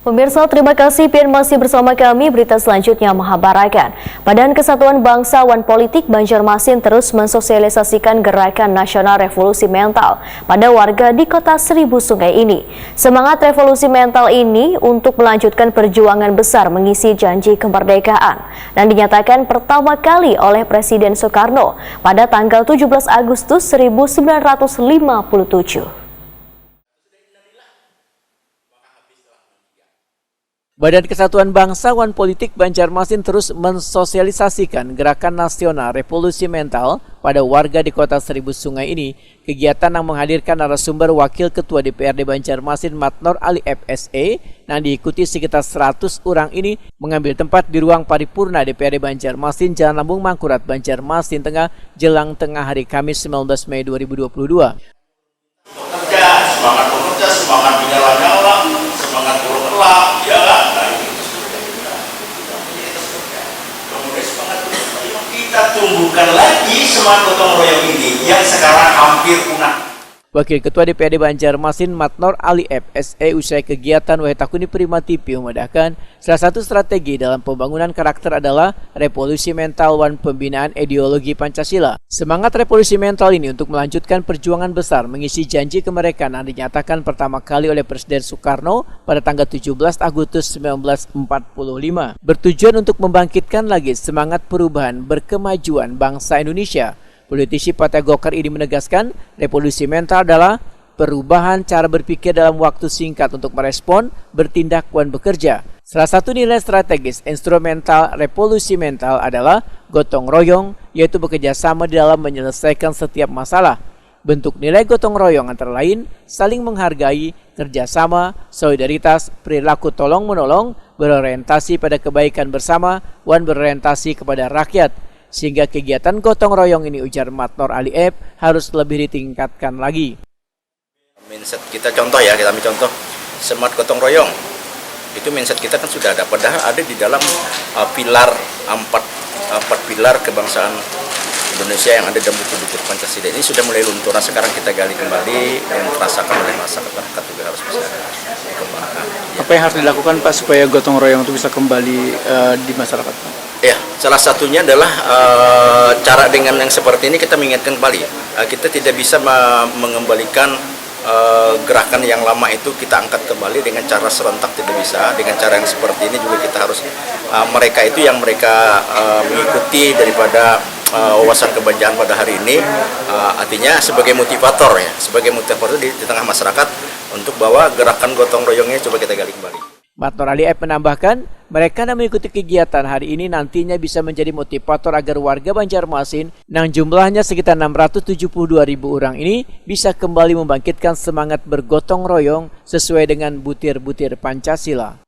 Pemirsa, terima kasih Pian masih bersama kami. Berita selanjutnya mengabarkan Badan Kesatuan Bangsawan Politik Banjarmasin terus mensosialisasikan gerakan nasional revolusi mental pada warga di kota Seribu Sungai ini. Semangat revolusi mental ini untuk melanjutkan perjuangan besar mengisi janji kemerdekaan dan dinyatakan pertama kali oleh Presiden Soekarno pada tanggal 17 Agustus 1957. Badan Kesatuan Bangsawan Politik Banjarmasin terus mensosialisasikan gerakan nasional revolusi mental pada warga di kota Seribu Sungai ini. Kegiatan yang menghadirkan narasumber Wakil Ketua DPRD Banjarmasin Matnor Ali FSE yang diikuti sekitar 100 orang ini mengambil tempat di ruang paripurna DPRD Banjarmasin Jalan Lambung Mangkurat, Banjarmasin Tengah jelang tengah hari Kamis 19 Mei 2022. Semangat bekerja, semangat menyala-nyala, semangat bergerak, ya kan? Kemudian semangat kita tumbuhkan lagi semangat gotong royong ini yang sekarang hampir punah. Wakil Ketua DPRD Banjarmasin Matnor Ali FSE usai kegiatan Wahetakuni Prima TV memudahkan salah satu strategi dalam pembangunan karakter adalah revolusi mental dan pembinaan ideologi Pancasila. Semangat revolusi mental ini untuk melanjutkan perjuangan besar mengisi janji kemerdekaan yang dinyatakan pertama kali oleh Presiden Soekarno pada tanggal 17 Agustus 1945. Bertujuan untuk membangkitkan lagi semangat perubahan berkemajuan bangsa Indonesia. Politisi Partai Golkar ini menegaskan revolusi mental adalah perubahan cara berpikir dalam waktu singkat untuk merespon, bertindak, dan bekerja. Salah satu nilai strategis instrumental revolusi mental adalah gotong royong, yaitu bekerja sama di dalam menyelesaikan setiap masalah. Bentuk nilai gotong royong antara lain saling menghargai, kerjasama, solidaritas, perilaku tolong-menolong, berorientasi pada kebaikan bersama, dan berorientasi kepada rakyat. Sehingga kegiatan gotong royong ini, ujar Matnor Ali F, harus lebih ditingkatkan lagi. Mindset kita contoh ya, kita ambil contoh semangat gotong royong. Itu mindset kita kan sudah ada, padahal ada di dalam pilar empat pilar kebangsaan Indonesia yang ada dalam buku-buku Pancasila. Ini sudah mulai luntur. Nah, sekarang kita gali kembali dan terasakan oleh masyarakat juga harus bisa dikembangkan. Ya. Apa yang harus dilakukan Pak supaya gotong royong itu bisa kembali di masyarakat Pak? Ya, salah satunya adalah cara dengan yang seperti ini kita mengingatkan kembali. Kita tidak bisa mengembalikan gerakan yang lama itu kita angkat kembali dengan cara serentak, tidak bisa. Dengan cara yang seperti ini juga kita harus mereka itu yang mereka mengikuti daripada wawasan kebangsaan pada hari ini, artinya sebagai motivator ya, sebagai motivator di tengah masyarakat untuk bahwa gerakan gotong royongnya coba kita gali kembali. Matnor Ali F menambahkan, mereka yang mengikuti kegiatan hari ini nantinya bisa menjadi motivator agar warga Banjarmasin yang jumlahnya sekitar 672.000 orang ini bisa kembali membangkitkan semangat bergotong royong sesuai dengan butir-butir Pancasila.